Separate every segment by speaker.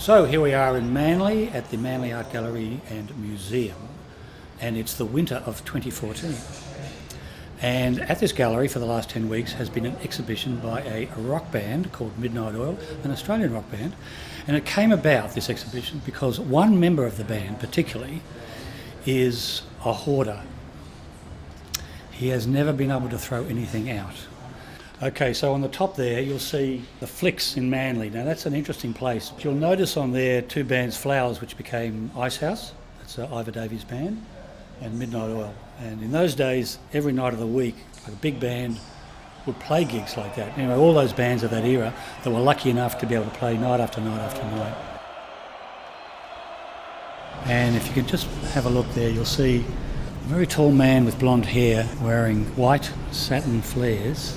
Speaker 1: So here we are in Manly at the Manly Art Gallery and Museum, and it's the winter of 2014. And at this gallery for the last 10 weeks has been an exhibition by a rock band called Midnight Oil, an Australian rock band. And it came about, this exhibition, because one member of the band particularly is a hoarder. He has never been able to throw anything out. Okay, so on the top there you'll see the Flicks in Manly. Now that's an interesting place. You'll notice on there two bands, Flowers, which became Icehouse, that's Ivor Davies' band, and Midnight Oil. And in those days, every night of the week, like a big band would play gigs like that. Anyway, all those bands of that era that were lucky enough to be able to play night after night after night. And if you can just have a look there, you'll see a very tall man with blonde hair wearing white satin flares.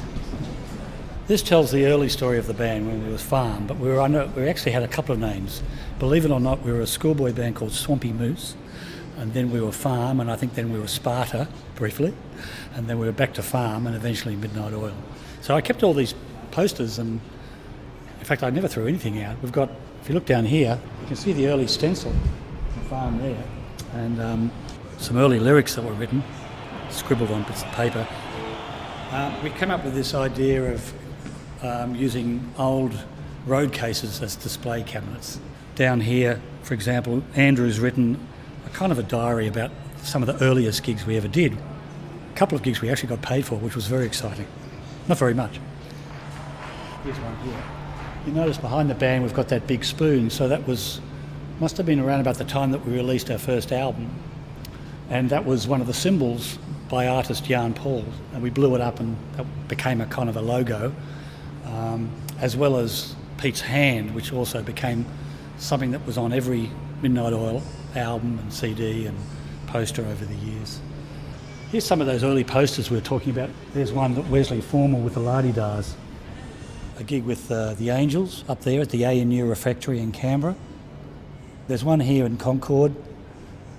Speaker 1: This tells the early story of the band when we was Farm, but we actually had a couple of names. Believe it or not, we were a schoolboy band called Swampy Moose, and then we were Farm, and I think then we were Sparta, briefly, and then we were back to Farm, and eventually Midnight Oil. So I kept all these posters, and in fact I never threw anything out. We've got, if you look down here, you can see the early stencil of Farm there, and some early lyrics that were written, scribbled on bits of paper. We came up with this idea of using old road cases as display cabinets. Down here, for example, Andrew's written a kind of a diary about some of the earliest gigs we ever did. A couple of gigs we actually got paid for, which was very exciting. Not very much. Here's one here. You notice behind the band we've got that big spoon, so that must have been around about the time that we released our first album. And that was one of the symbols by artist Jan Paul, and we blew it up and that became a kind of a logo, as well as Pete's hand, which also became something that was on every Midnight Oil album and CD and poster over the years. Here's some of those early posters we were talking about. There's one that Wesley Formal with the La-Di-Dahs, a gig with the Angels up there at the ANU Refectory in Canberra. There's one here in Concord,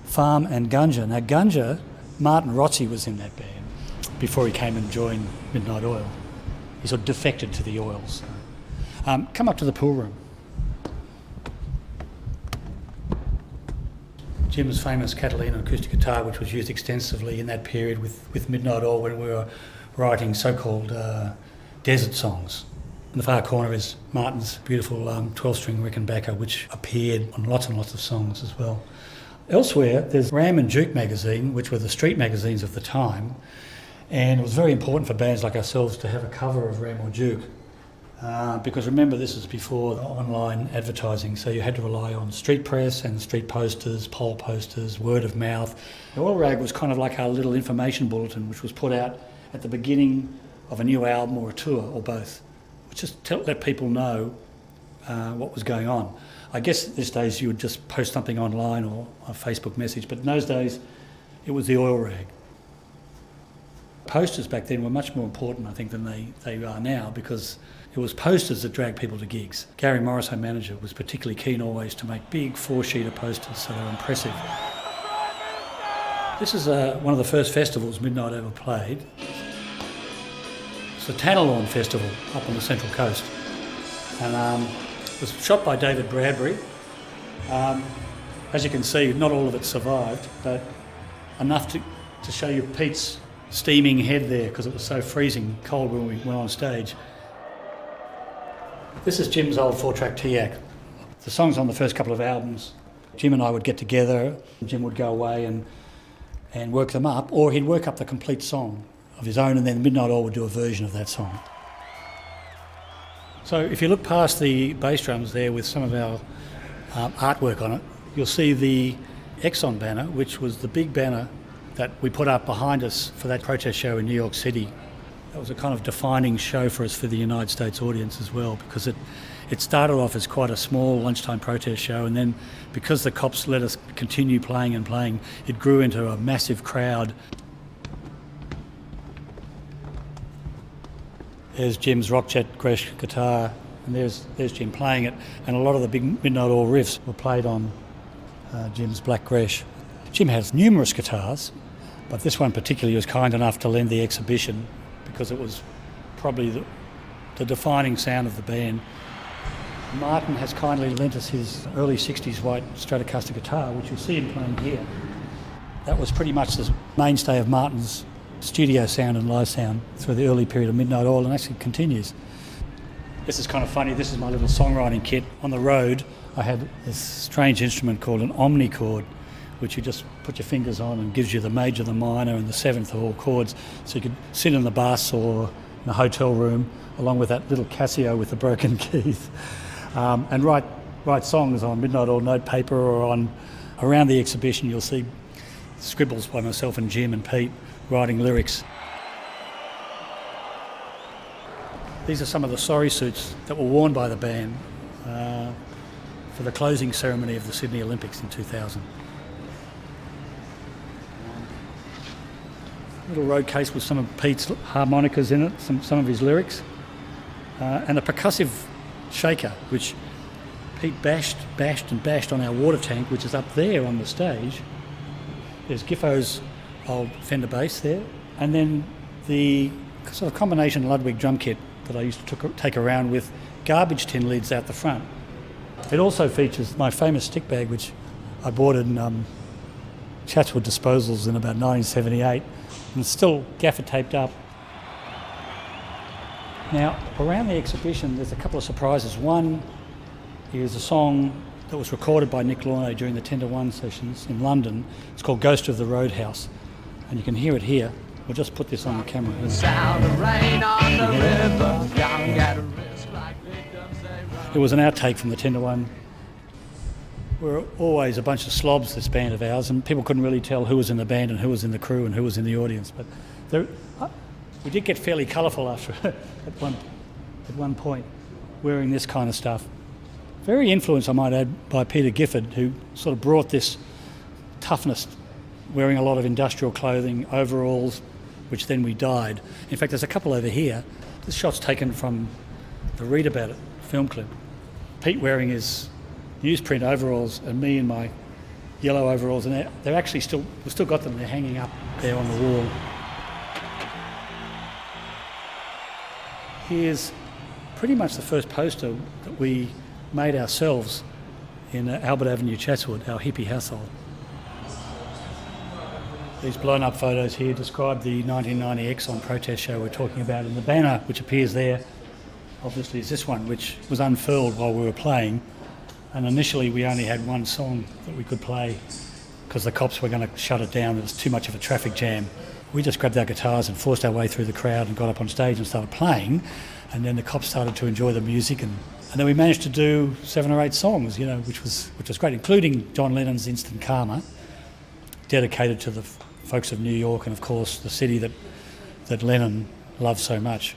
Speaker 1: Farm and Gunja. Now Gunja, Martin Rossi was in that band before he came and joined Midnight Oil. He sort of defected to the Oils. Come up to the pool room. Jim's famous Catalina acoustic guitar, which was used extensively in that period with Midnight Oil when we were writing so-called desert songs. In the far corner is Martin's beautiful 12-string Rickenbacker, which appeared on lots and lots of songs as well. Elsewhere, there's Ram and Duke magazine, which were the street magazines of the time, and it was very important for bands like ourselves to have a cover of Ram or Duke, because remember, this is before the online advertising, so you had to rely on street press and street posters, poll posters, word of mouth. The Oil Rag was kind of like our little information bulletin, which was put out at the beginning of a new album or a tour, or both, which just let people know what was going on. I guess these days you would just post something online or a Facebook message, but in those days it was the Oil Rag. Posters back then were much more important, I think, than they are now, because it was posters that dragged people to gigs. Gary Morris, our manager, was particularly keen always to make big 4-sheeter posters, so they were impressive. This is one of the first festivals Midnight ever played. It's the Tanalawn Festival up on the Central Coast. And it was shot by David Bradbury. As you can see, not all of it survived, but enough to show you Pete's steaming head there, because it was so freezing cold when we went on stage. This is Jim's old 4-track TIAC. The songs on the first couple of albums, Jim and I would get together, and Jim would go away and work them up, or he'd work up the complete song of his own, and then Midnight Oil would do a version of that song. So if you look past the bass drums there with some of our artwork on it, you'll see the Exxon banner, which was the big banner that we put up behind us for that protest show in New York City. That was a kind of defining show for us for the United States audience as well, because it started off as quite a small lunchtime protest show, and then because the cops let us continue playing and playing, it grew into a massive crowd. There's Jim's Rockjet Gresh guitar, and there's Jim playing it, and a lot of the big Midnight Oil riffs were played on Jim's Black Gresh. Jim has numerous guitars, but this one particularly was kind enough to lend the exhibition because it was probably the defining sound of the band. Martin has kindly lent us his early 60s white Stratocaster guitar, which you'll see him playing here. That was pretty much the mainstay of Martin's studio sound and live sound through the early period of Midnight Oil, and actually continues. This is kind of funny. This is my little songwriting kit. On the road, I had this strange instrument called an omnichord, which you just put your fingers on and gives you the major, the minor, and the seventh of all chords. So you could sit in the bus or in a hotel room, along with that little Casio with the broken keys, and write songs on Midnight Oil notepaper or on around the exhibition. You'll see scribbles by myself and Jim and Pete writing lyrics. These are some of the sorry suits that were worn by the band for the closing ceremony of the Sydney Olympics in 2000. Little road case with some of Pete's harmonicas in it, some of his lyrics, and a percussive shaker, which Pete bashed on our water tank, which is up there on the stage. There's Giffo's old Fender bass there, and then the sort of combination Ludwig drum kit that I used to take around with garbage tin lids out the front. It also features my famous stick bag, which I bought in Chatswood Disposals in about 1978, and it's still gaffer taped up. Now, around the exhibition, there's a couple of surprises. One is a song that was recorded by Nick Launay during the 10 to 1 sessions in London. It's called Ghost of the Roadhouse, and you can hear it here. We'll just put this on the camera. It was an outtake from the 10 to 1. We're always a bunch of slobs, this band of ours, and people couldn't really tell who was in the band and who was in the crew and who was in the audience. But we did get fairly colourful after at one point, wearing this kind of stuff. Very influenced, I might add, by Peter Gifford, who sort of brought this toughness, wearing a lot of industrial clothing, overalls, which then we dyed. In fact, there's a couple over here. This shot's taken from the Read About It film clip. Pete wearing his newsprint overalls and me in my yellow overalls, and they're actually we've still got them. They're hanging up there on the wall. Here's pretty much the first poster that we made ourselves in Albert Avenue, Chatswood, our hippie household. These blown up photos here describe the 1990 Exxon protest show we're talking about, and the banner which appears there obviously is this one, which was unfurled while we were playing, and initially we only had one song that we could play because the cops were going to shut it down. It was too much of a traffic jam. We just grabbed our guitars and forced our way through the crowd and got up on stage and started playing, and then the cops started to enjoy the music, and then we managed to do 7 or 8 songs, which was great, including John Lennon's Instant Karma, dedicated to the folks of New York and, of course, the city that Lennon loved so much.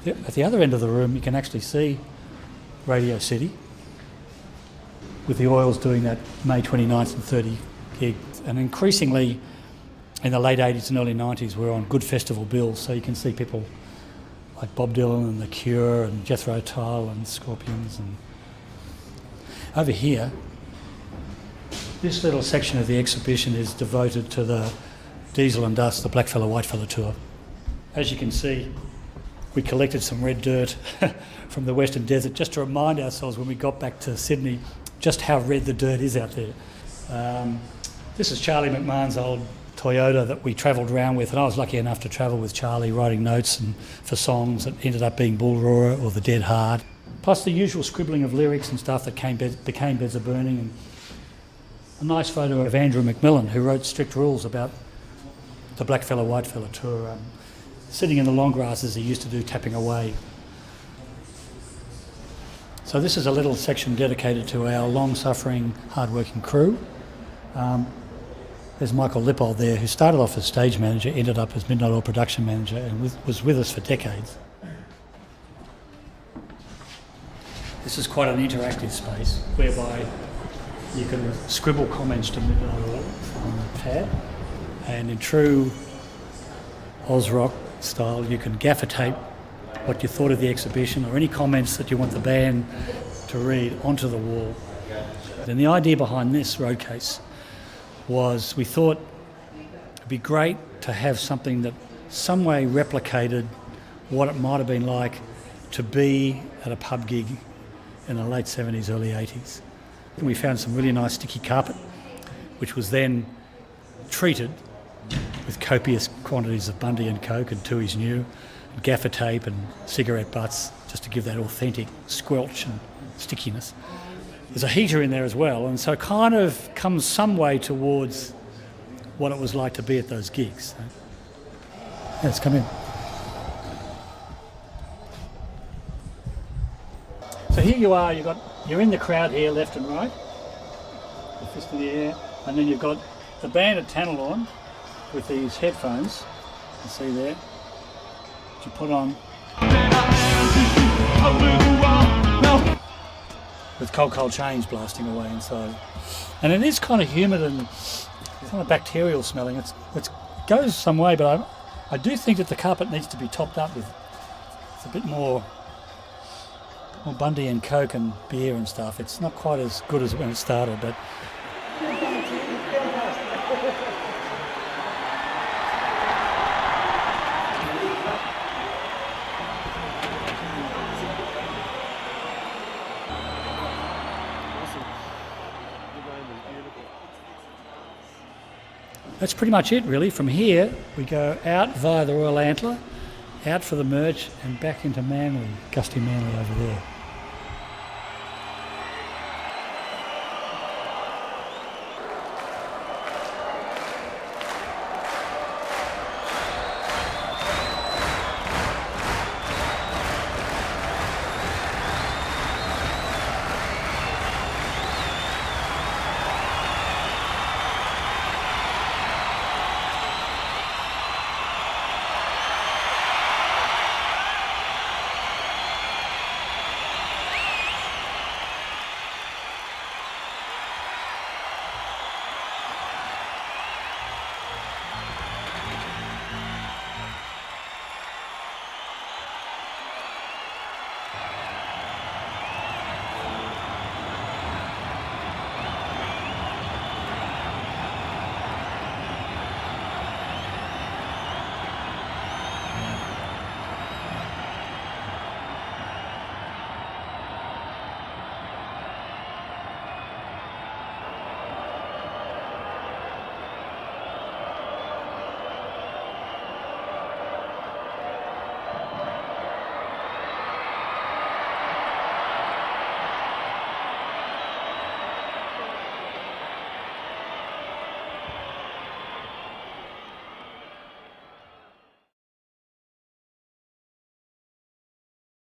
Speaker 1: At the other end of the room, you can actually see Radio City, with the Oils doing that May 29th and 30 gig. And increasingly, in the late 80s and early 90s, we're on good festival bills, so you can see people like Bob Dylan and The Cure and Jethro Tull and Scorpions. And over here, this little section of the exhibition is devoted to the Diesel and Dust, the Blackfella Whitefella tour. As you can see, we collected some red dirt from the Western Desert just to remind ourselves when we got back to Sydney just how red the dirt is out there. This is Charlie McMahon's old Toyota that we travelled around with, and I was lucky enough to travel with Charlie, writing notes and for songs that ended up being Bull Roarer or The Dead Heart, plus the usual scribbling of lyrics and stuff that became Beds of Burning, and a nice photo of Andrew McMillan, who wrote Strict Rules about the Blackfella Whitefella tour, sitting in the long grass as he used to do, tapping away. So this is a little section dedicated to our long-suffering, hard-working crew. There's Michael Lippold there, who started off as stage manager, ended up as Midnight Oil production manager, and was with us for decades. This is quite an interactive space, whereby you can scribble comments to Midnight Oil on the pad, and in true Oz Rock style, you can gaffer tape what you thought of the exhibition or any comments that you want the band to read onto the wall. And the idea behind this road case was we thought it'd be great to have something that some way replicated what it might have been like to be at a pub gig in the late 70s, early 80s. And we found some really nice sticky carpet, which was then treated with copious quantities of Bundy and Coke and Tooheys New, and gaffer tape and cigarette butts, just to give that authentic squelch and stickiness. There's a heater in there as well, and so it kind of comes some way towards what it was like to be at those gigs. Let's come in. So here you are, you're in the crowd here, left and right, the fist in the air, and then you've got the band at Tanelorn with these headphones, you see there, which you put on with Cold Change blasting away inside. And it is kind of humid and kind of bacterial smelling. It goes some way, but I do think that the carpet needs to be topped up with a bit more Bundy and Coke and beer and stuff. It's not quite as good as when it started, but that's pretty much it really. From here we go out via the Royal Antler, out for the merge and back into Manly, Gusty Manly over there.